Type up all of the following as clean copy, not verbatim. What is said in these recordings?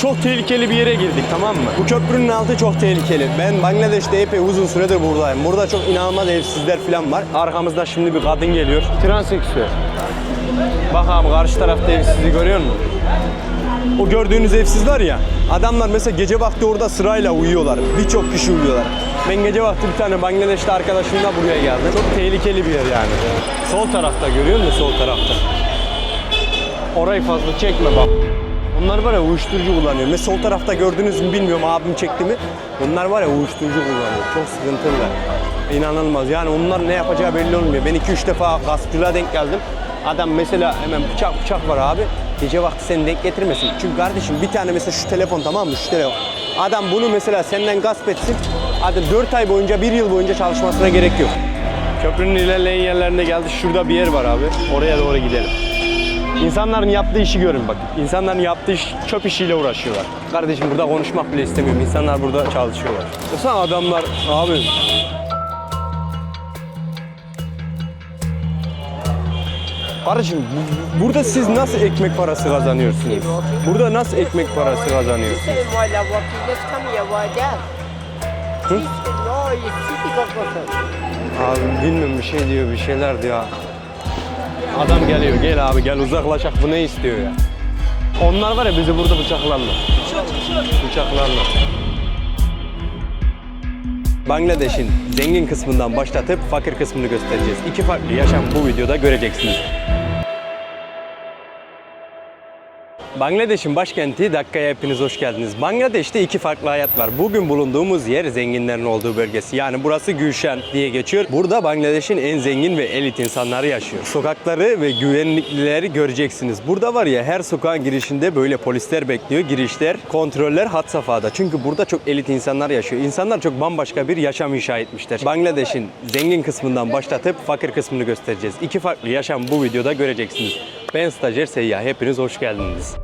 çok tehlikeli bir yere girdik, tamam mı? Bu köprünün altı çok tehlikeli. Ben Bangladeş'te epey uzun süredir buradayım. Burada çok inanılmaz evsizler falan var. Arkamızda şimdi bir kadın geliyor. Transseksüel. Bak abi, karşı tarafta evsizi görüyor musun? O gördüğünüz evsiz var ya, adamlar mesela gece vakti orada sırayla uyuyorlar. Birçok kişi uyuyorlar. Ben gece vakti bir tane Bangladeşli arkadaşımla buraya geldim. Çok tehlikeli bir yer yani. Sol tarafta görüyor musun? Sol tarafta. Orayı fazla çekme bak. Onlar var ya, uyuşturucu kullanıyor. Mesela sol tarafta gördünüz mü bilmiyorum, abim çekti mi? Onlar var ya, uyuşturucu kullanıyor. Çok sıkıntılı. İnanılmaz. Yani onlar ne yapacağı belli olmuyor. Ben 2-3 defa gaspçılığa denk geldim. Adam mesela hemen bıçak var abi. Gece vakti seni denk getirmesin. Çünkü kardeşim bir tane mesela şu telefon, tamam mı? Şu telefon. Adam bunu mesela senden gasp etsin. Hadi 4 ay boyunca, 1 yıl boyunca çalışmasına gerek yok. Köprünün ilerleyen yerlerine geldik. Şurada bir yer var abi. Oraya doğru gidelim. İnsanların yaptığı işi görün bak. İnsanların yaptığı iş, çöp işiyle uğraşıyorlar. Kardeşim burada konuşmak bile istemiyorum. İnsanlar burada çalışıyorlar. Mesela adamlar abi. Kardeşim burada siz nasıl ekmek parası kazanıyorsunuz? Burada nasıl ekmek parası kazanıyorsunuz? Hı? Abi bilmiyorum, bir şey diyor, bir şeyler diyor. Adam geliyor, gel abi gel uzaklaşak, bu ne istiyor ya? Onlar var ya, bizi burada bıçaklarlar. Bıçaklarlar. Bangladeş'in zengin kısmından başlatıp fakir kısmını göstereceğiz. İki farklı yaşam bu videoda göreceksiniz. Bangladeş'in başkenti Dhakka'ya hepiniz hoş geldiniz. Bangladeş'te iki farklı hayat var. Bugün bulunduğumuz yer zenginlerin olduğu bölgesi. Yani burası Gülşen diye geçiyor. Burada Bangladeş'in en zengin ve elit insanları yaşıyor. Sokakları ve güvenliklileri göreceksiniz. Burada var ya, her sokağın girişinde böyle polisler bekliyor. Girişler, kontroller had safhada. Çünkü burada çok elit insanlar yaşıyor. İnsanlar çok bambaşka bir yaşam inşa etmişler. Bangladeş'in zengin kısmından başlatıp fakir kısmını göstereceğiz. İki farklı yaşam bu videoda göreceksiniz. Ben stajyer Seyyah. Hepiniz hoş geldiniz.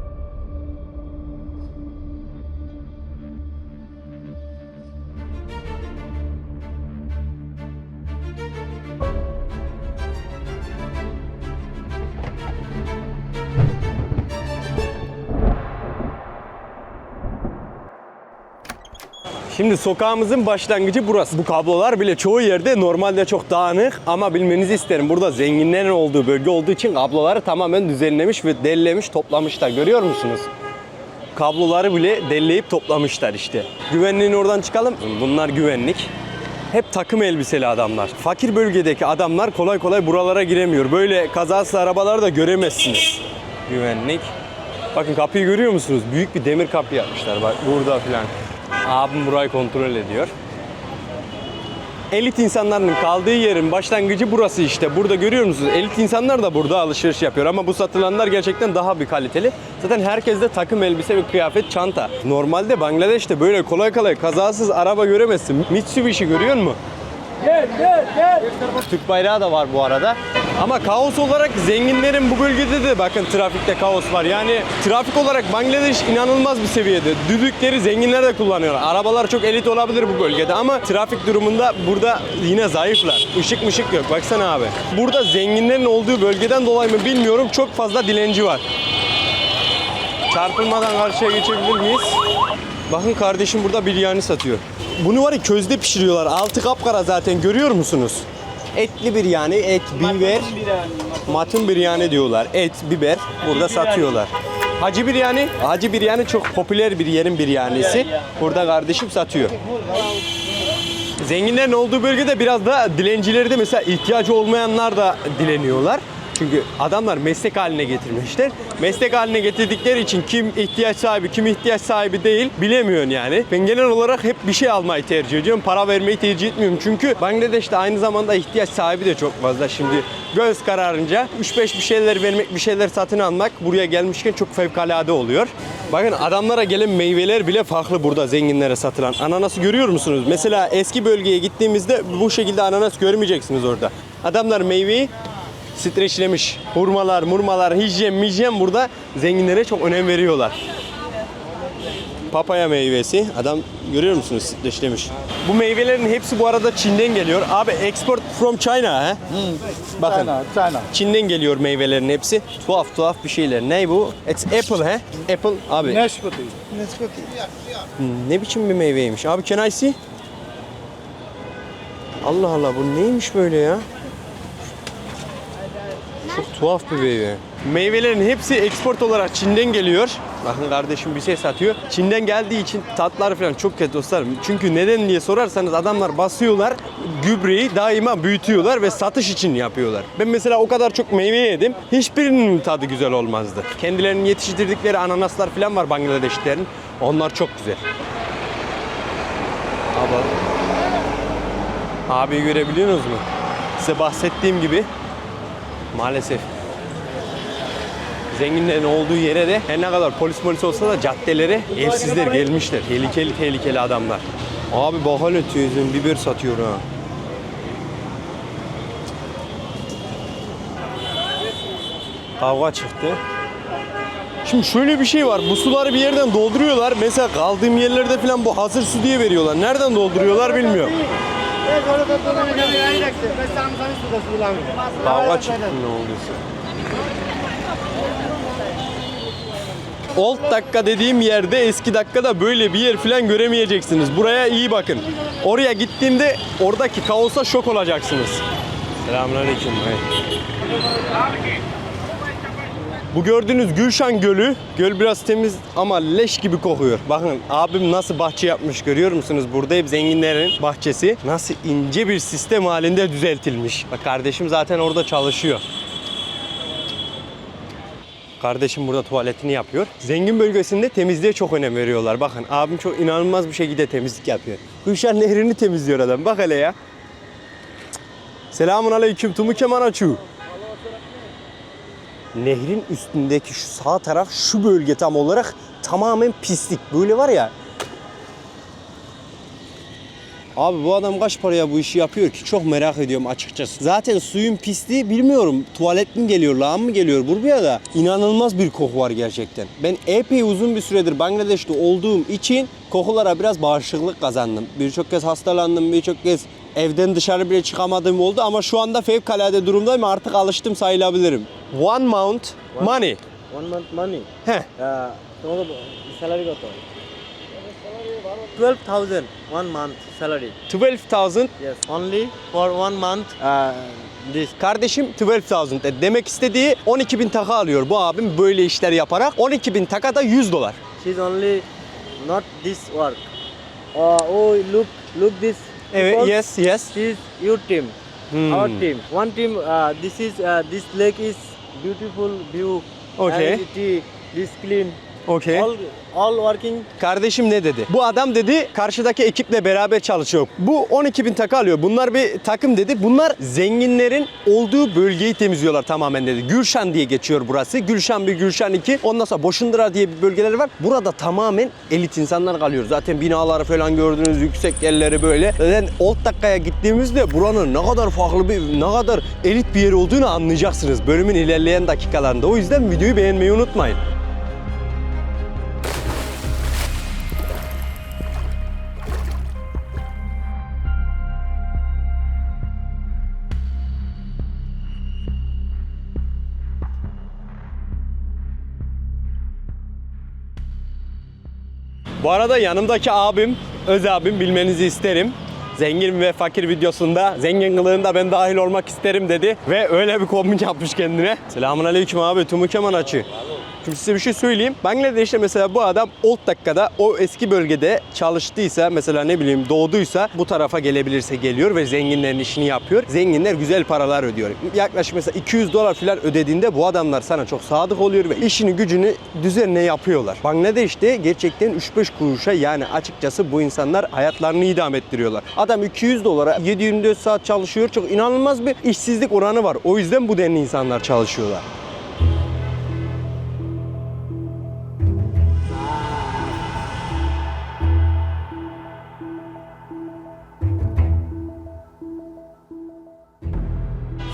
Şimdi sokağımızın başlangıcı burası. Bu kablolar bile çoğu yerde normalde çok dağınık, ama bilmenizi isterim, burada zenginlerin olduğu bölge olduğu için kabloları tamamen düzenlemiş ve dellemiş, toplamışlar. Görüyor musunuz? Kabloları bile delleyip toplamışlar işte. Güvenliğin oradan çıkalım. Bunlar güvenlik. Hep takım elbiseli adamlar. Fakir bölgedeki adamlar kolay kolay buralara giremiyor. Böyle kazasız arabaları da göremezsiniz. Güvenlik. Bakın kapıyı görüyor musunuz? Büyük bir demir kapı yapmışlar bak burada filan. Abim burayı kontrol ediyor. Elit insanların kaldığı yerin başlangıcı burası işte. Burada görüyor musunuz? Elit insanlar da burada alışveriş yapıyor, ama bu satılanlar gerçekten daha bir kaliteli. Zaten herkeste takım elbise ve kıyafet, çanta. Normalde Bangladeş'te böyle kolay kolay kazasız araba göremezsin. Mitsubishi görüyor musun? Gel. Türk bayrağı da var bu arada. Ama kaos olarak zenginlerin bu bölgede de bakın trafikte kaos var. Yani trafik olarak Bangladeş inanılmaz bir seviyede. Düdükleri zenginler de kullanıyorlar. Arabalar çok elit olabilir bu bölgede, ama trafik durumunda burada yine zayıflar. Işık yok. Baksana abi. Burada zenginlerin olduğu bölgeden dolayı mı bilmiyorum, çok fazla dilenci var. Çarpılmadan karşıya geçebilir miyiz? Bakın kardeşim burada biryani satıyor. Bunu var ya, közde pişiriyorlar. Altı kapkara zaten, görüyor musunuz? Etli biryani, et, biber, matın biryani diyorlar. Et, biber burada satıyorlar. Hacı biryani. Hacı biryani çok popüler bir yerin biryanisi. Burada kardeşim satıyor. Zenginlerin olduğu bölgede biraz da dilencileri de mesela ihtiyacı olmayanlar da dileniyorlar. Çünkü adamlar meslek haline getirmişler. Meslek haline getirdikleri için kim ihtiyaç sahibi, kim ihtiyaç sahibi değil bilemiyorsun yani. Ben genel olarak hep bir şey almayı tercih ediyorum. Para vermeyi tercih etmiyorum. Çünkü Bangladeş'te aynı zamanda ihtiyaç sahibi de çok fazla. Şimdi göz kararınca 3-5 bir şeyler vermek, bir şeyler satın almak buraya gelmişken çok fevkalade oluyor. Bakın adamlara gelen meyveler bile farklı burada zenginlere satılan. Ananası görüyor musunuz? Mesela eski bölgeye gittiğimizde bu şekilde ananas görmeyeceksiniz orada. Adamlar meyveyi streçlemiş. Hurmalar, murmalar, hijyen burada zenginlere çok önem veriyorlar. Papaya meyvesi. Adam görüyor musunuz? Sütleşlemiş. Bu meyvelerin hepsi bu arada Çin'den geliyor. Abi export from China he? Bakın. China. Çin'den geliyor meyvelerin hepsi. Tuhaf tuhaf bir şeyler. Ne bu? It's apple he? Apple abi. Naşpati. Ne biçim bir meyveymiş? Abi can I see? Allah Allah bu neymiş böyle ya? Çok tuhaf bir meyve. Meyvelerin hepsi export olarak Çin'den geliyor. Bakın kardeşim bir şey satıyor. Çin'den geldiği için tatları falan çok kötü dostlarım. Çünkü neden diye sorarsanız adamlar basıyorlar, gübreyi daima büyütüyorlar ve satış için yapıyorlar. Ben mesela o kadar çok meyve yedim. Hiçbirinin tadı güzel olmazdı. Kendilerinin yetiştirdikleri ananaslar falan var Bangladeşlilerin. Onlar çok güzel. Abi görebiliyorsunuz mu? Size bahsettiğim gibi maalesef zenginlerin olduğu yere de her ne kadar polis olsa da caddelere evsizler gelmişler. Tehlikeli adamlar. Abi bak hele teyzem biber satıyor ha. Kavga çıktı. Şimdi şöyle bir şey var. Bu suları bir yerden dolduruyorlar. Mesela kaldığım yerlerde falan bu hazır su diye veriyorlar. Nereden dolduruyorlar bilmiyorum. Kavga çıktı ne olduysa. Old dakika dediğim yerde eski dakikada böyle bir yer falan göremeyeceksiniz. Buraya iyi bakın. Oraya gittiğimde oradaki kaosa şok olacaksınız. Selamünaleyküm. Bu gördüğünüz Gülşen Gölü. Göl biraz temiz ama leş gibi kokuyor. Bakın abim nasıl bahçe yapmış görüyor musunuz? Burada hep zenginlerin bahçesi. Nasıl ince bir sistem halinde düzeltilmiş. Bak kardeşim zaten orada çalışıyor. Kardeşim burada tuvaletini yapıyor. Zengin bölgesinde temizliğe çok önem veriyorlar. Bakın abim çok inanılmaz bir şekilde temizlik yapıyor. Gülşen Nehri'ni temizliyor adam. Bak hele ya. Selamun aleyküm. Tumu keman açu. Nehrin üstündeki şu sağ taraf şu bölge tam olarak tamamen pislik. Böyle var ya. Abi bu adam kaç paraya bu işi yapıyor ki? Çok merak ediyorum açıkçası. Zaten suyun pisliği bilmiyorum. Tuvalet mi geliyor, lağım mı geliyor? Buraya da inanılmaz bir koku var gerçekten. Ben epey uzun bir süredir Bangladeş'te olduğum için kokulara biraz bağışıklık kazandım. Birçok kez hastalandım, birçok kez evden dışarı bile çıkamadığım oldu ama şu anda fevkalade durumdayım. Artık alıştım sayılabilirim. One month money. One month money. Heh. তোমার salary কত? 12,000 one month salary. 12,000. Yes. Only for one month. This. Kardeşim 12,000 dedi. Demek istediği 12.000 taka alıyor bu abim böyle işler yaparak. 12.000 taka da $100. She's only not this work. Oh look this. Evet, people. yes. She's your team. Our team. One team. This lake is beautiful view. Okay. And this clean. Okay. All working. Kardeşim ne dedi? Bu adam dedi karşıdaki ekiple beraber çalışıyor. Bu 12.000 taka alıyor. Bunlar bir takım dedi. Bunlar zenginlerin olduğu bölgeyi temizliyorlar tamamen dedi. Gülşen diye geçiyor burası. Gülşen 1, Gülşen 2. Ondan sonra Boşundıra diye bir bölgeleri var. Burada tamamen elit insanlar kalıyor. Zaten binaları falan gördünüz. Yüksek yerleri böyle. Zaten Old Dakka'ya gittiğimizde buranın ne kadar farklı ne kadar elit bir yer olduğunu anlayacaksınız. Bölümün ilerleyen dakikalarında. O yüzden videoyu beğenmeyi unutmayın. Bu arada yanımdaki abim, öz abim bilmenizi isterim. Zengin ve fakir videosunda zengin kılığında ben dahil olmak isterim dedi. Ve öyle bir kombin yapmış kendine. Selamünaleyküm abi, Tumu Keman açı. Şimdi size bir şey söyleyeyim. Bangladeş'te mesela bu adam Old Dakka'da o eski bölgede çalıştıysa mesela ne bileyim doğduysa bu tarafa gelebilirse geliyor ve zenginlerin işini yapıyor. Zenginler güzel paralar ödüyor. Yaklaşık mesela $200 falan ödediğinde bu adamlar sana çok sadık oluyor ve işini gücünü düzenle yapıyorlar. Bangladeş'te gerçekten 3-5 kuruşa yani açıkçası bu insanlar hayatlarını idame ettiriyorlar. Adam $200 7-24 saat çalışıyor. Çok inanılmaz bir işsizlik oranı var. O yüzden bu denli insanlar çalışıyorlar.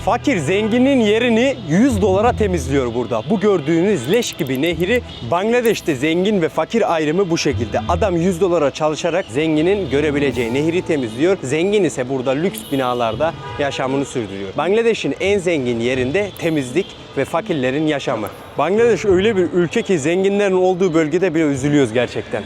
Fakir zenginin yerini 100 dolara temizliyor burada. Bu gördüğünüz leş gibi nehri, Bangladeş'te zengin ve fakir ayrımı bu şekilde. Adam 100 dolara çalışarak zenginin görebileceği nehri temizliyor. Zengin ise burada lüks binalarda yaşamını sürdürüyor. Bangladeş'in en zengin yerinde temizlik ve fakirlerin yaşamı. Bangladeş öyle bir ülke ki zenginlerin olduğu bölgede bile üzülüyoruz gerçekten.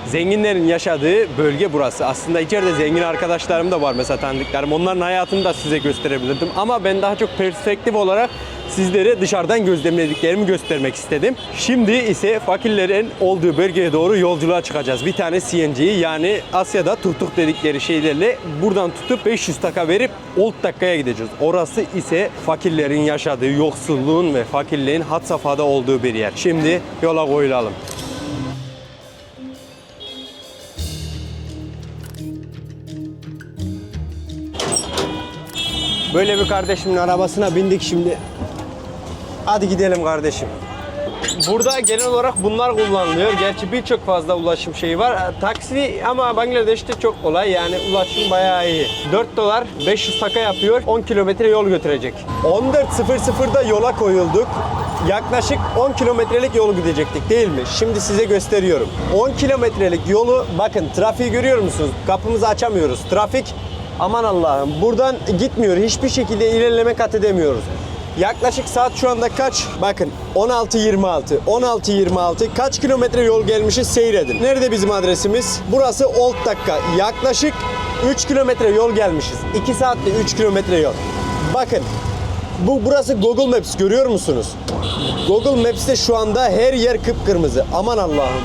Zenginlerin yaşadığı bölge burası. Aslında içeride zengin arkadaşlarım da var mesela, tanıdıklarım. Onların hayatını da size gösterebilirdim. Ama ben daha çok perspektif olarak sizlere dışarıdan gözlemlediklerimi göstermek istedim. Şimdi ise fakirlerin olduğu bölgeye doğru yolculuğa çıkacağız. Bir tane CNG'yi, yani Asya'da tuk dedikleri şeylerle buradan tutup 500 taka verip Old Dakka'ya gideceğiz. Orası ise fakirlerin yaşadığı, yoksulluğun ve fakirliğin had safhada olduğu bir yer. Şimdi yola koyulalım. Böyle bir kardeşimin arabasına bindik şimdi. Hadi gidelim kardeşim. Burada genel olarak bunlar kullanılıyor. Gerçi birçok fazla ulaşım şeyi var. Taksi ama Bangladeş'te çok kolay. Yani ulaşım bayağı iyi. 4 dolar 500 taka yapıyor. 10 kilometre yol götürecek. 14.00'da yola koyulduk. Yaklaşık 10 kilometrelik yolu gidecektik değil mi? Şimdi size gösteriyorum. 10 kilometrelik yolu, bakın trafiği görüyor musunuz? Kapımızı açamıyoruz. Trafik, aman Allah'ım, buradan gitmiyor. Hiçbir şekilde ilerleme kat edemiyoruz. Yaklaşık saat şu anda kaç? Bakın 16.26. 16.26. Kaç kilometre yol gelmişiz seyredin. Nerede bizim adresimiz? Burası Old Dakka. Yaklaşık 3 kilometre yol gelmişiz. 2 saatte 3 kilometre yol. Bakın. Burası Google Maps, görüyor musunuz? Google Maps'te şu anda her yer kıpkırmızı. Aman Allah'ım.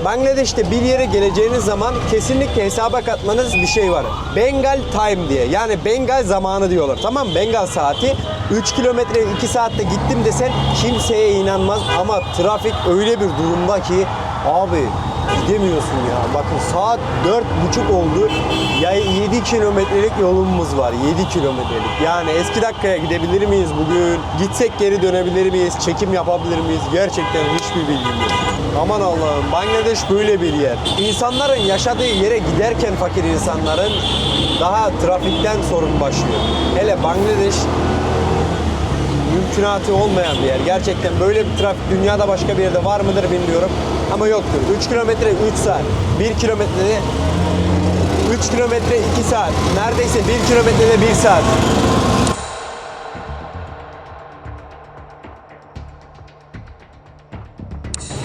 Bangladeş'te bir yere geleceğiniz zaman kesinlikle hesaba katmanız bir şey var. Bengal time diye. Yani Bengal zamanı diyorlar. Tamam mı? Bengal saati. 3 kilometre 2 saatte gittim desen kimseye inanmaz. Ama trafik öyle bir durumda ki abi gidemiyorsun ya. Bakın saat 4.30 oldu. Ya 7 kilometrelik yolumuz var. 7 kilometrelik. Yani eski dakikaya gidebilir miyiz bugün? Gitsek geri dönebilir miyiz? Çekim yapabilir miyiz? Gerçekten hiçbir bilgim yok. Aman Allah'ım, Bangladeş böyle bir yer. İnsanların yaşadığı yere giderken fakir insanların daha trafikten sorun başlıyor. Hele Bangladeş mümkünatı olmayan bir yer. Gerçekten böyle bir trafik dünyada başka bir yerde var mıdır bilmiyorum. Ama yoktur. 3 kilometre 3 saat. 1 kilometrede 3 kilometre 2 saat. Neredeyse 1 kilometrede 1 saat.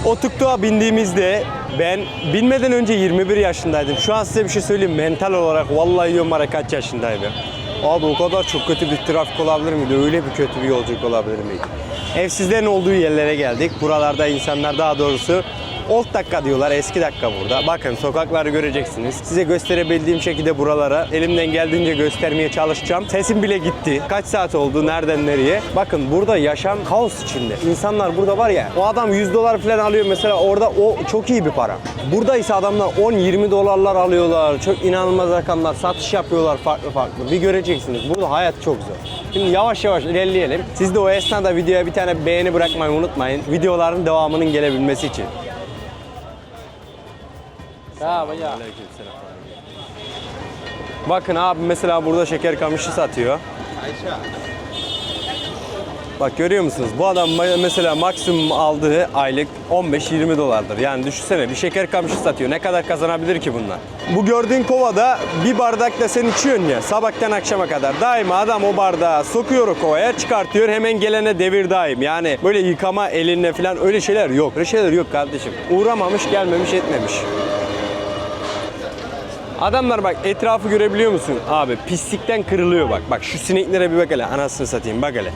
O tuk-tuğa bindiğimizde ben binmeden önce 21 yaşındaydım. Şu an size bir şey söyleyeyim. Mental olarak vallahi diyorum bana kaç yaşındaydım. Abi o kadar çok kötü bir trafik olabilir miydi? Öyle bir kötü bir yolculuk olabilir miydi? Evsizlerin olduğu yerlere geldik. Buralarda insanlar, daha doğrusu Old Dakka diyorlar. Eski Dakka burada. Bakın sokakları göreceksiniz. Size gösterebildiğim şekilde buralara elimden geldiğince göstermeye çalışacağım. Sesim bile gitti. Kaç saat oldu? Nereden nereye? Bakın burada yaşam kaos içinde. İnsanlar burada var ya, o adam 100 dolar falan alıyor mesela, orada o çok iyi bir para. Burada ise adamlar 10-20 dolarlar alıyorlar. Çok inanılmaz rakamlar. Satış yapıyorlar farklı farklı. Bir göreceksiniz. Burada hayat çok zor. Şimdi yavaş yavaş ilerleyelim. Siz de o esnada videoya bir tane beğeni bırakmayı unutmayın. Videoların devamının gelebilmesi için. Bakın abi, mesela burada şeker kamışı satıyor. Bak görüyor musunuz? Bu adam mesela maksimum aldığı aylık 15-20 dolardır. Yani düşünsene, bir şeker kamışı satıyor. Ne kadar kazanabilir ki bunlar? Bu gördüğün kovada bir bardakla sen içiyorsun ya, sabahtan akşama kadar. Daima adam o bardağı sokuyor o kovaya, çıkartıyor, hemen gelene devir daim. Yani böyle yıkama elinle falan öyle şeyler yok. Öyle şeyler yok kardeşim. Uğramamış, gelmemiş, etmemiş. Adamlar bak, etrafı görebiliyor musun? Abi pislikten kırılıyor bak. Bak şu sineklere bir bak hele. Anasını satayım bak hele.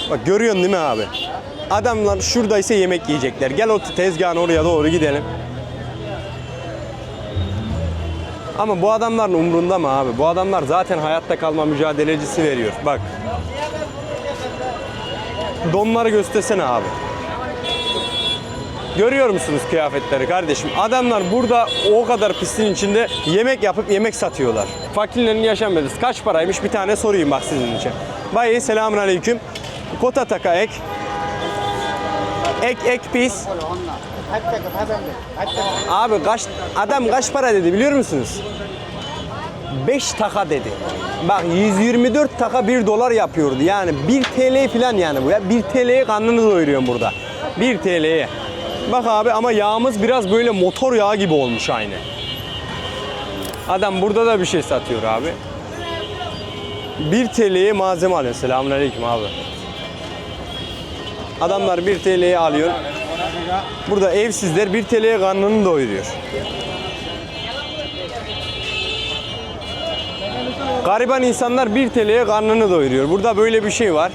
Bak görüyorsun değil mi abi? Adamlar şuradaysa yemek yiyecekler. Gel o tezgahın oraya doğru gidelim. Ama bu adamların umrunda mı abi? Bu adamlar zaten hayatta kalma mücadelecisi veriyor. Bak. Donları göstersene abi. Görüyor musunuz kıyafetleri kardeşim? Adamlar burada o kadar pisliğin içinde yemek yapıp yemek satıyorlar. Fakirlerin yaşam bedeli kaç paraymış, bir tane sorayım bak sizin için. Bayi selamünaleyküm. Kota taka ek. Ek pis. Abi adam kaç para dedi biliyor musunuz? 5 taka dedi. Bak 124 taka 1 dolar yapıyordu. Yani 1 TL falan yani bu ya. 1 TL'ye karnını doyuruyorum burada. 1 TL'ye. Bak abi ama yağımız biraz böyle motor yağı gibi olmuş aynı. Adam burada da bir şey satıyor abi. 1 TL'ye malzeme alıyor. Selamünaleyküm abi. Adamlar 1 TL'ye alıyor. Burada evsizler 1 TL'ye karnını doyuruyor. Gariban insanlar 1 TL'ye karnını doyuruyor. Burada böyle bir şey var.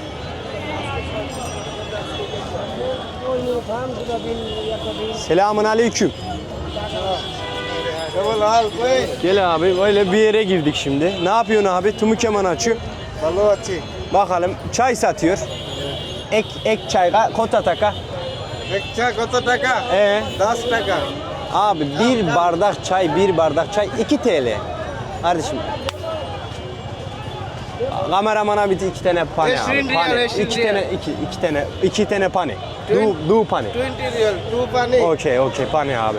Selamünaleyküm. Gel abi böyle bir yere girdik şimdi. Ne yapıyorsun abi? Tumu keman açıyor. Bakalım çay satıyor. Ek çay kota taka. Das taka. Abi bir bardak çay 2 TL. Kardeşim. Kameramana bir 2 tane pane abi. 20 Pane. riyal, 2 tane pane. Du pane. 20 real, 2 pani. Okey pane abi.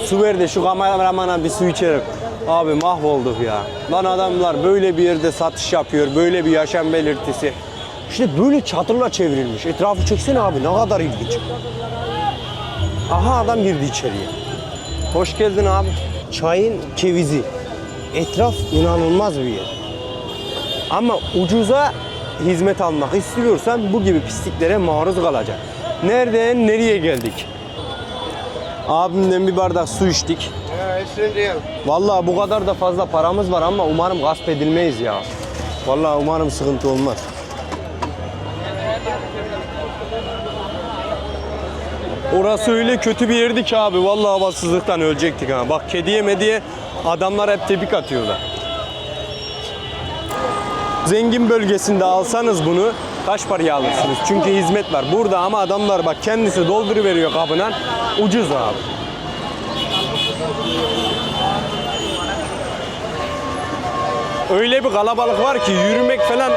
Su ver de şu kameramana bir su içerim. Abi mahvolduk ya. Lan adamlar böyle bir yerde satış yapıyor. Böyle bir yaşam belirtisi. İşte böyle çadırla çevrilmiş. Etrafı çeksene abi ne kadar ilginç. Aha adam girdi içeriye. Hoş geldin abi. Çayın kevizi. Etraf inanılmaz bir yer. Ama ucuza hizmet almak istiyorsan bu gibi pisliklere maruz kalacaksın. Nereden nereye geldik? Abimden bir bardak su içtik. Yeah, 20 real. Vallahi bu kadar da fazla paramız var ama umarım gasp edilmeyiz ya. Vallahi umarım sıkıntı olmaz. Orası öyle kötü bir yerdi ki abi. Vallahi havasızlıktan ölecektik ha. Bak kediye mediye adamlar hep tepik atıyorlar. Zengin bölgesinde alsanız bunu kaç paraya alırsınız? Çünkü hizmet var. Burada ama adamlar bak kendisi dolduruveriyor kabına. Ucuz abi. Öyle bir kalabalık var ki yürümek falan.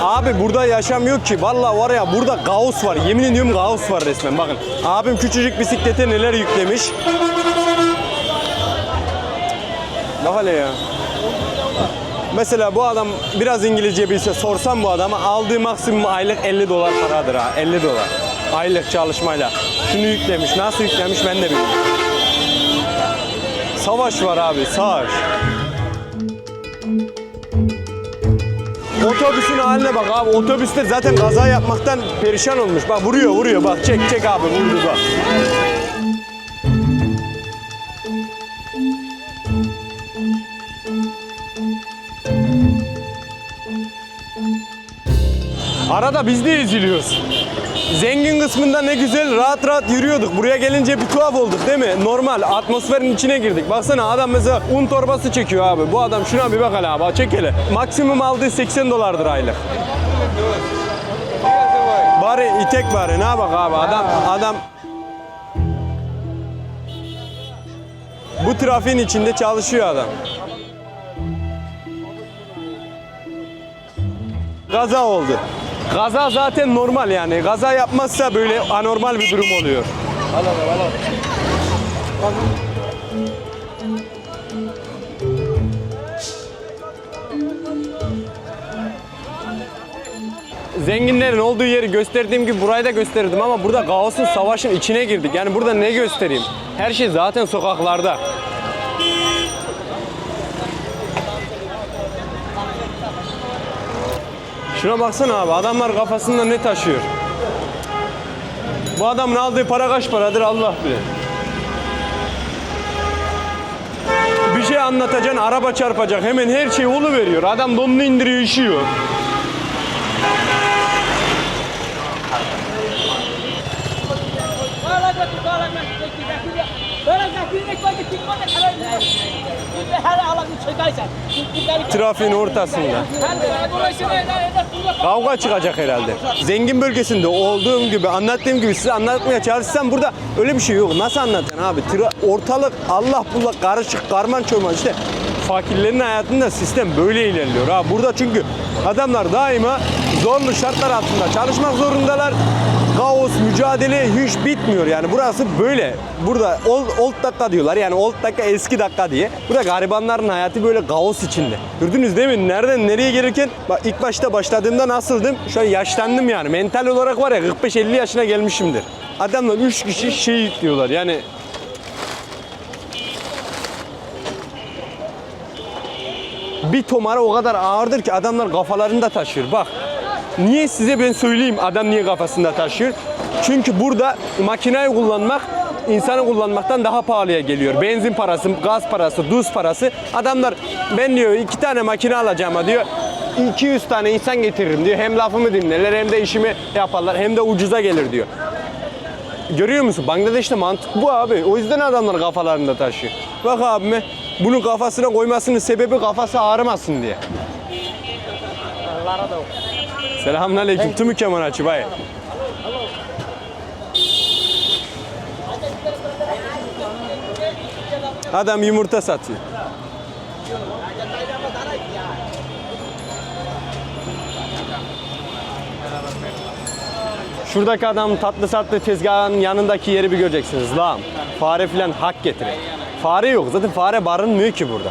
Abi burada yaşam yok ki. Vallahi var ya burada kaos var. Yemin ediyorum kaos var resmen. Bakın abim küçücük bisiklete neler yüklemiş. Ne hale ya. Mesela bu adam biraz İngilizce bilse sorsam bu adama aldığı maksimum aylık 50 dolar paradır ha. 50 dolar. Aylık çalışmayla. Şunu yüklemiş. Nasıl yüklemiş ben de bilmiyorum. Savaş var abi. Savaş. Otobüsün haline bak abi. Otobüste zaten kaza yapmaktan perişan olmuş. Bak vuruyor. Bak çek abi vurdu bak. Arada biz de eziliyoruz. Zengin kısmında ne güzel rahat yürüyorduk. Buraya gelince bir tuhaf olduk değil mi? Normal atmosferin içine girdik. Baksana adam mesela un torbası çekiyor abi. Bu adam şuna bir bak hele abi. Çek hele. Maksimum aldığı 80 dolardır aylık. Bari itek bari. Ne bak abi adam bu trafiğin içinde çalışıyor adam. Kaza oldu. Kaza zaten normal yani. Kaza yapmazsa böyle anormal bir durum oluyor. Zenginlerin olduğu yeri gösterdiğim gibi burayı da gösterdim ama burada kaosun, savaşın içine girdik. Yani burada ne göstereyim? Her şey zaten sokaklarda. Şuna baksana abi, adamlar kafasında ne taşıyor? Bu adamın aldığı para kaç paradır Allah bilir. Bir şey anlatacaksın, araba çarpacak, hemen her şey oluveriyor. Adam donunu indiriyor, işiyor. Trafiğin ortasında. Kavga çıkacak herhalde. Zengin bölgesinde olduğum gibi, anlattığım gibi size anlatmaya çalışsam burada öyle bir şey yok. Nasıl anlatacaksın abi? Ortalık Allah bullak karışık, karman çorman işte. Fakirlerin hayatında sistem böyle ilerliyor. Ha burada çünkü adamlar daima zorlu şartlar altında çalışmak zorundalar. kaos, mücadele hiç bitmiyor yani. Burası böyle. Burada old dakika diyorlar. Yani old dakika eski dakika diye. Burada garibanların hayatı böyle kaos içinde. Gördünüz değil mi? Nereden nereye gelirken bak ilk başta başladığımda nasıldım? Şu an yaşlandım yani. Mental olarak var ya 45-50 yaşına gelmişimdir. Adamlar 3 kişi şehit diyorlar. Yani bir tomara o kadar ağırdır ki adamlar kafalarında taşır. Bak. Niye size ben söyleyeyim adam niye kafasında taşıyor? Çünkü burada makineyi kullanmak insanı kullanmaktan daha pahalıya geliyor. Benzin parası, gaz parası, tuz parası. Adamlar ben diyor 2 tane makine alacağıma diyor 200 tane insan getiririm diyor. Hem lafımı dinlerler hem de işimi yaparlar hem de ucuza gelir diyor. Görüyor musun? Bangladeş'te mantık bu abi. O yüzden adamlar kafalarında taşıyor. Bak abime bunu kafasına koymasının sebebi kafası ağrımasın diye. Selamünaleyküm. Tüm kemanatçı bay. Adam yumurta satıyor. Şuradaki adam tatlı sattığı tezgahın yanındaki yeri bir göreceksiniz. Lağım. Fare filan hak getirir. Fare yok. Zaten fare barınmıyor ki burada.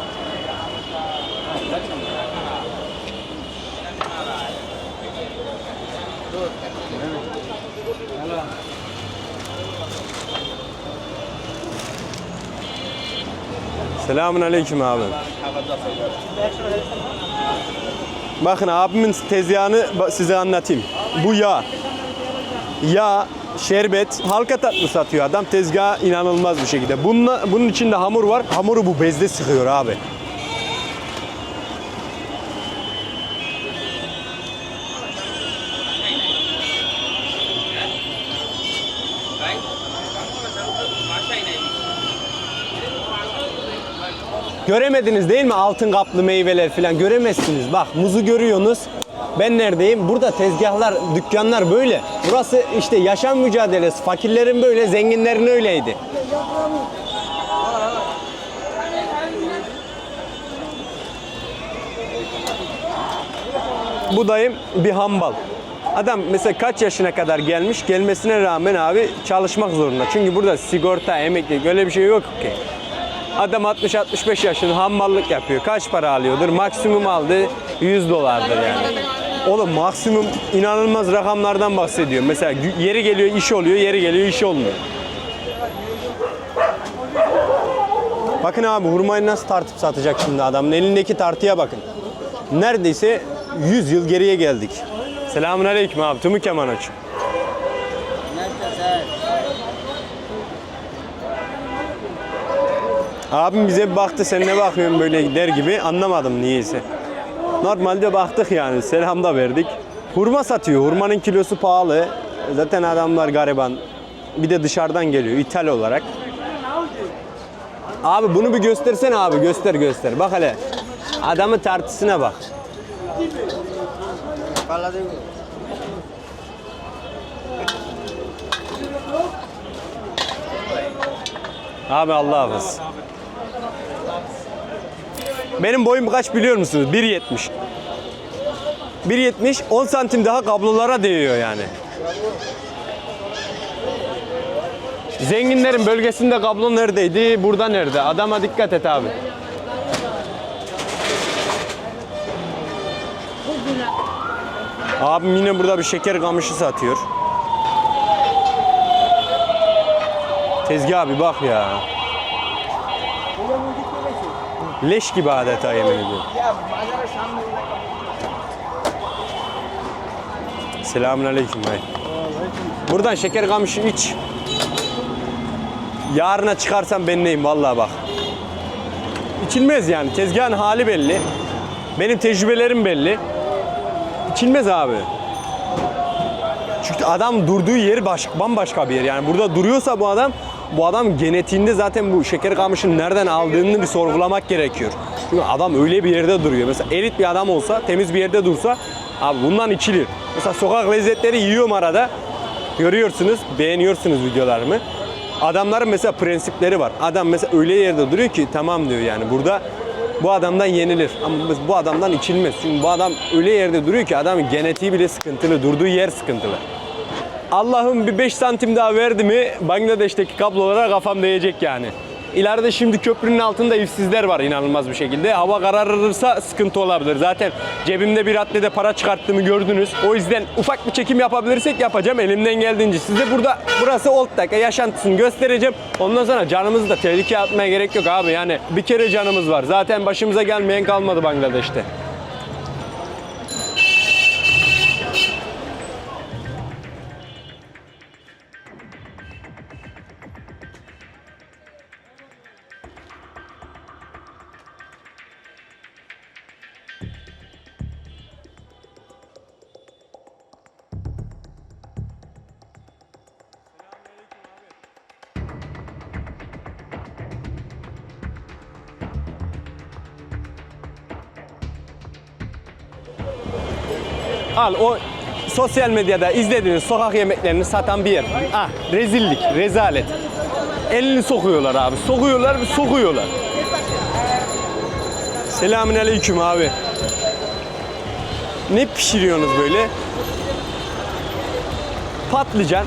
Selamünaleyküm abi. Bakın abimin tezgahını size anlatayım. Bu yağ. Yağ, şerbet, halka tatlı satıyor adam. Tezgahı inanılmaz bir şekilde. Bunun içinde hamur var. Hamuru bu bezde sıkıyor abi. Göremediniz değil mi altın kaplı meyveler falan göremezsiniz. Bak muzu görüyorsunuz. Ben neredeyim? Burada tezgahlar, dükkanlar böyle. Burası işte yaşam mücadelesi. Fakirlerin böyle, zenginlerin öyleydi. Bu dayım bir hambal. Adam mesela kaç yaşına kadar gelmiş, gelmesine rağmen abi çalışmak zorunda. Çünkü burada sigorta, emeklilik öyle bir şey yok ki. Adam 60-65 yaşında hammallık yapıyor. Kaç para alıyordur? Maksimum aldı $100'dır yani. O da maksimum inanılmaz rakamlardan bahsediyor. Mesela yeri geliyor iş oluyor, yeri geliyor iş olmuyor. Bakın abi hurmayı nasıl tartıp satacak şimdi adamın elindeki tartıya bakın. Neredeyse 100 yıl geriye geldik. Selamünaleyküm abi. Tümü keman aç. Abim bize bir baktı, sen ne bakıyorsun böyle der gibi, anlamadım niyeyse. Normalde baktık yani, selam da verdik. Hurma satıyor, hurmanın kilosu pahalı. Zaten adamlar gariban. Bir de dışarıdan geliyor, ithal olarak. Abi bunu bir göstersene abi, göster. Bak hele, adamın tartısına bak. Abi Allah hafız. Benim boyum kaç biliyor musunuz? 1.70. 1.70, 10 santim daha kablolara değiyor yani. Zenginlerin bölgesinde kablo neredeydi? Burada nerede? Adama dikkat et abi. Abim yine burada bir şeker kamışı satıyor. Tezgah abi bak ya. Leş gibi adeta yemin ediyorum. Selamünaleyküm. Buradan şeker kamışı iç. Yarına çıkarsam ben neyim vallahi bak. İçilmez yani. Tezgahın hali belli. Benim tecrübelerim belli. İçilmez abi. Çünkü adam durduğu yer bambaşka bir yer. Yani burada duruyorsa bu adam genetiğinde zaten bu şeker kamışını nereden aldığını bir sorgulamak gerekiyor. Çünkü adam öyle bir yerde duruyor. Mesela elit bir adam olsa, temiz bir yerde dursa abi bundan içilir. Mesela sokak lezzetleri yiyorum arada. Görüyorsunuz, beğeniyorsunuz videolarımı. Adamların mesela prensipleri var. Adam mesela öyle yerde duruyor ki tamam diyor yani burada bu adamdan yenilir. Ama bu adamdan içilmez. Çünkü bu adam öyle yerde duruyor ki adamın genetiği bile sıkıntılı. Durduğu yer sıkıntılı. Allah'ım bir 5 santim daha verdi mi Bangladeş'teki kablolara kafam değecek yani. İleride şimdi köprünün altında evsizler var inanılmaz bir şekilde. Hava kararırsa sıkıntı olabilir. Zaten cebimde bir raddede para çıkarttığımı gördünüz. O yüzden ufak bir çekim yapabilirsek yapacağım elimden geldiğince. Size burada burası Old Dhaka yaşantısını göstereceğim. Ondan sonra canımızı da tehlikeye atmaya gerek yok abi. Yani bir kere canımız var. Zaten başımıza gelmeyen kalmadı Bangladeş'te. Al o sosyal medyada izlediğiniz sokak yemeklerini satan bir yer. Ah rezillik, rezalet. Elini sokuyorlar abi. Sokuyorlar. Selamünaleyküm abi. Ne pişiriyorsunuz böyle? Patlıcan.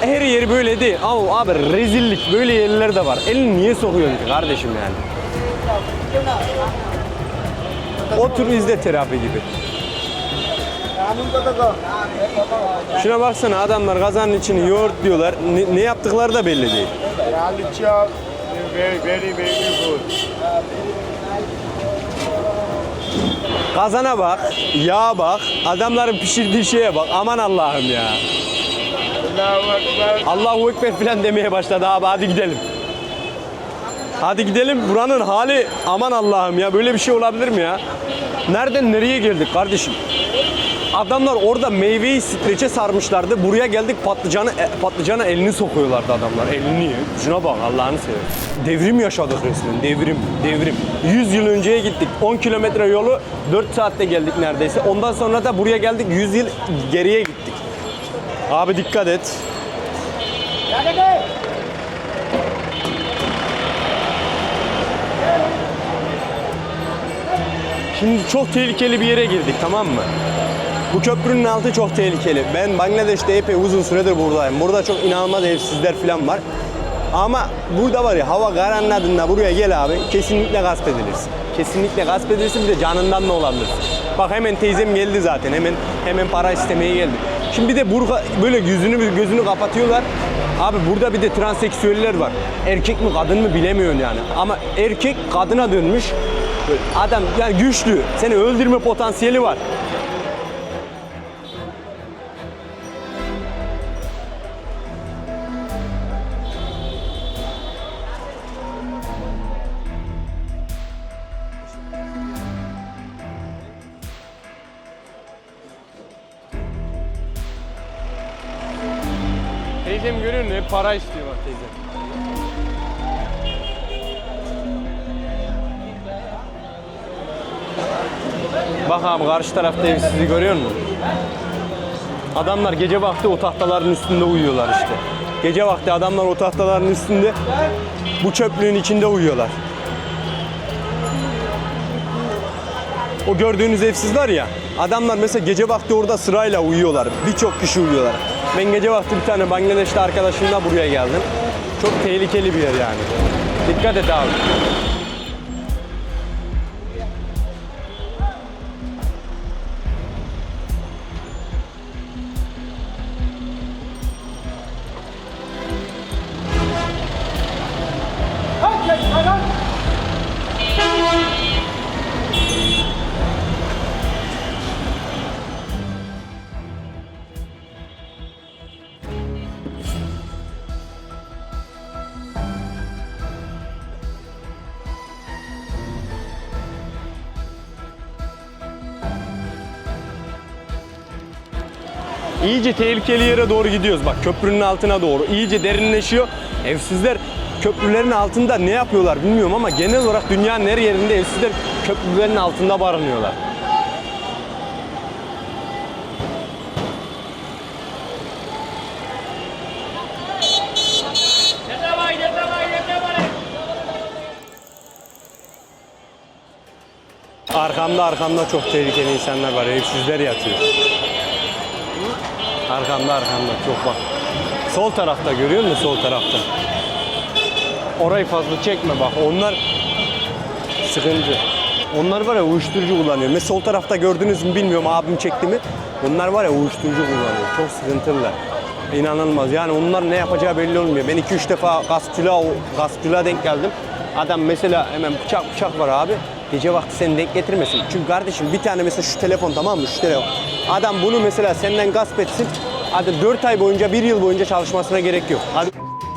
Her yeri böyle değil. Ama abi rezillik. Böyle yerler de var. Elini niye sokuyorsun ki kardeşim yani? Otur izle terapi gibi. Şuna baksana adamlar kazanın içini yoğurt diyorlar. Ne yaptıkları da belli değil. Very good. Kazana bak, yağa bak, adamların pişirdiği şeye bak. Aman Allah'ım ya. Allahu Ekber falan demeye başladı abi. Hadi gidelim. Hadi gidelim. Buranın hali aman Allah'ım ya. Böyle bir şey olabilir mi ya? Nereden nereye geldik kardeşim? Adamlar orada meyveyi streçe sarmışlardı. Buraya geldik patlıcana elini sokuyorlardı adamlar. Elini. Şuna bak Allah'ını seversen. Devrim yaşadık resmen. Devrim. 100 yıl önceye gittik. 10 kilometre yolu 4 saatte geldik neredeyse. Ondan sonra da buraya geldik 100 yıl geriye gittik. Abi dikkat et. Şimdi çok tehlikeli bir yere girdik, tamam mı? Bu köprünün altı çok tehlikeli. Ben Bangladeş'te epey uzun süredir buradayım. Burada çok inanılmaz evsizler falan var. Ama burada var ya hava karanladığında buraya gel abi kesinlikle gasp edilirsin. Kesinlikle gasp edilirsin, bir de canından da olabilirsin. Bak hemen teyzem geldi zaten. Hemen para istemeye geldi. Şimdi bir de böyle gözünü kapatıyorlar. Abi burada bir de transseksüeller var. Erkek mi kadın mı bilemiyorsun yani. Ama erkek kadına dönmüş. Adam yani güçlü. Seni öldürme potansiyeli var. Teyzem görüyor musun? Hep para istiyor bak teyzem. Bak abi karşı tarafta evsizi görüyor musun? Adamlar gece vakti o tahtaların üstünde uyuyorlar işte. Gece vakti adamlar o tahtaların üstünde bu çöplüğün içinde uyuyorlar. O gördüğünüz evsiz var ya, adamlar mesela gece vakti orada sırayla uyuyorlar. Birçok kişi uyuyorlar. Ben gece vakti bir tane Bangladeşli arkadaşımla buraya geldim. Çok tehlikeli bir yer yani. Dikkat et abi. İyice tehlikeli yere doğru gidiyoruz. Bak köprünün altına doğru. İyice derinleşiyor. Evsizler köprülerin altında ne yapıyorlar bilmiyorum ama genel olarak dünyanın her yerinde evsizler köprülerin altında barınıyorlar. Arkamda çok tehlikeli insanlar var. Evsizler yatıyor. Arkamda çok bak. Sol tarafta görüyor musun, sol tarafta? Orayı fazla çekme bak, onlar sıkıntı. Onlar var ya uyuşturucu kullanıyor. Mesela sol tarafta gördünüz mü bilmiyorum, abim çekti mi? Onlar var ya uyuşturucu kullanıyor. Çok sıkıntılılar. İnanılmaz. Yani onlar ne yapacağı belli olmuyor. Ben 2-3 defa gaspçılığa denk geldim. Adam mesela hemen bıçak var abi. Gece vakti seni denk getirmesin. Çünkü kardeşim bir tane mesela şu telefon, tamam mı? Şu telefon. Adam bunu mesela senden gasp etsin. Hadi 4 ay boyunca, 1 yıl boyunca çalışmasına gerek yok. Hadi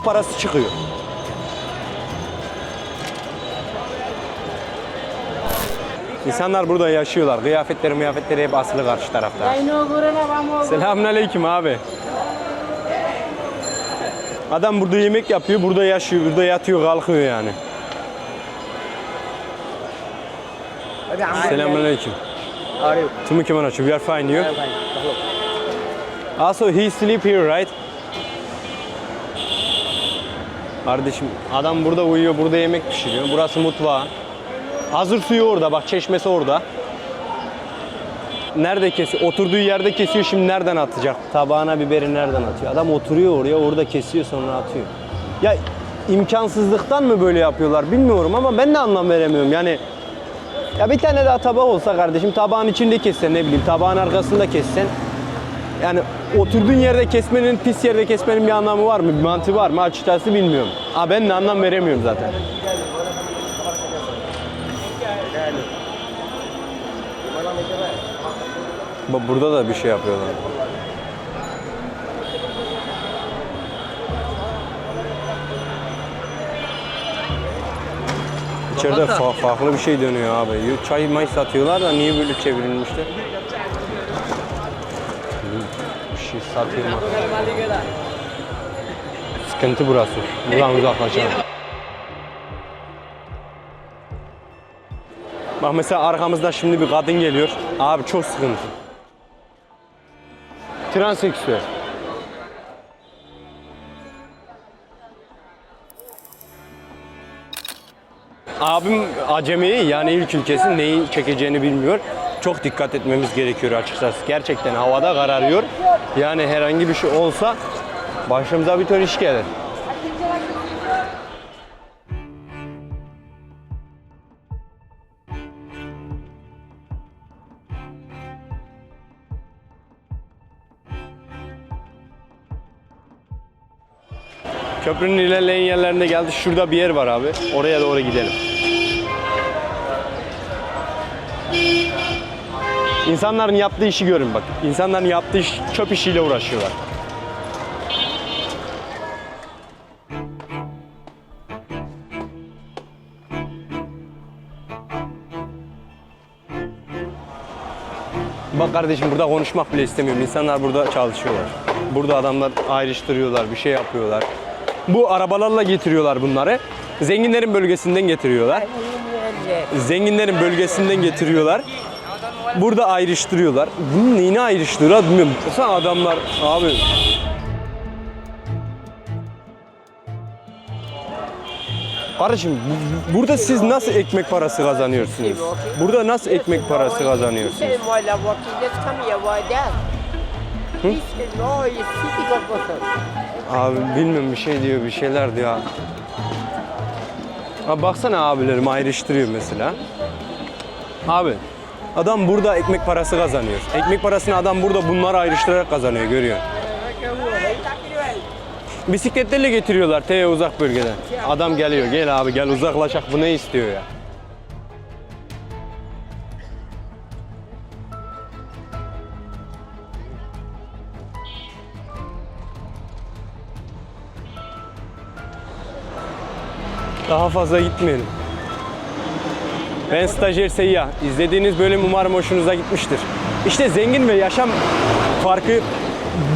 parası çıkıyor. İnsanlar burada yaşıyorlar. Kıyafetleri hep asılı karşı tarafta. Selamünaleyküm abi. Adam burada yemek yapıyor, burada yaşıyor, burada yatıyor, kalkıyor yani. Selamünaleyküm. Tüm kemançı, we are fine, you? Also he sleep here, right? Kardeşim adam burada uyuyor, burada yemek pişiriyor. Burası mutfağı. Hazır suyu orada, bak çeşmesi orada. Nerede kesiyor? Oturduğu yerde kesiyor, şimdi nereden atacak? Tabağına biberi nereden atıyor? Adam oturuyor oraya, orada kesiyor, sonra atıyor. Ya imkansızlıktan mı böyle yapıyorlar bilmiyorum ama ben de anlam veremiyorum. Yani ya bir tane daha tabak olsa kardeşim, tabağın içinde kessen, ne bileyim tabağın arkasında kessen. Yani oturduğun yerde kesmenin, pis yerde kesmenin bir anlamı var mı? Bir mantığı var mı? Açıkçası bilmiyorum. Ben de anlam veremiyorum zaten. Bak burada da bir şey yapıyorlar. İçeride farklı bir şey dönüyor abi. Çay may satıyorlar da niye böyle çevrilmişler? Bir şey satıyorlar. Sıkıntı burası. Buradan uzaklaşalım. Bak mesela arkamızda şimdi bir kadın geliyor. Abi çok sıkıntı. Transseksüel. Abim acemi, yani ilk ülkesi, neyi çekeceğini bilmiyor. Çok dikkat etmemiz gerekiyor açıkçası. Gerçekten havada kararıyor. Yani herhangi bir şey olsa başımıza bir ton iş gelir. Köprünün ilerleyen yerlerine geldi. Şurada bir yer var abi. Oraya doğru gidelim. İnsanların yaptığı işi görün bak. İnsanların yaptığı iş, çöp işiyle uğraşıyorlar. Bak kardeşim burada konuşmak bile istemiyorum. İnsanlar burada çalışıyorlar. Burada adamlar ayrıştırıyorlar, bir şey yapıyorlar. Bu arabalarla getiriyorlar bunları. Zenginlerin bölgesinden getiriyorlar. Zenginlerin bölgesinden getiriyorlar. Burada ayrıştırıyorlar. Bunun neyini ayrıştırıyorlar bilmiyorum. Mesela adamlar abi. Kardeşim burada siz nasıl ekmek parası kazanıyorsunuz? Burada nasıl ekmek parası kazanıyorsunuz? Abi bilmiyorum, bir şey diyor, bir şeyler diyor. Abi baksana abilerim ayrıştırıyor mesela. Abi adam burada ekmek parası kazanıyor. Ekmek parasını adam burada bunları ayrıştırarak kazanıyor, görüyor. Bisikletlerle getiriyorlar uzak bölgeden. Adam geliyor, gel abi gel uzaklaşak, bu ne istiyor ya? Daha fazla gitmeyelim. Ben stajyer Seyyah. İzlediğiniz bölüm umarım hoşunuza gitmiştir. İşte zengin ve yaşam farkı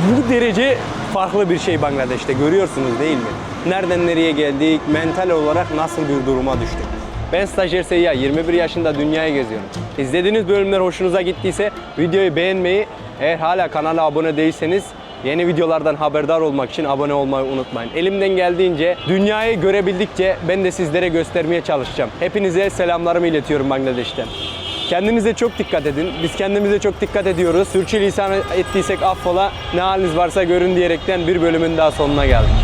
bu derece farklı bir şey Bangladeş'te. Görüyorsunuz değil mi? Nereden nereye geldik, mental olarak nasıl bir duruma düştük. Ben stajyer Seyyah, 21 yaşında dünyayı geziyorum. İzlediğiniz bölümler hoşunuza gittiyse videoyu beğenmeyi, eğer hala kanala abone değilseniz yeni videolardan haberdar olmak için abone olmayı unutmayın. Elimden geldiğince, dünyayı görebildikçe ben de sizlere göstermeye çalışacağım. Hepinize selamlarımı iletiyorum Bangladeş'ten. Kendinize çok dikkat edin. Biz kendimize çok dikkat ediyoruz. Sürçülisan ettiysek affola. Ne haliniz varsa görün diyerekten bir bölümün daha sonuna geldik.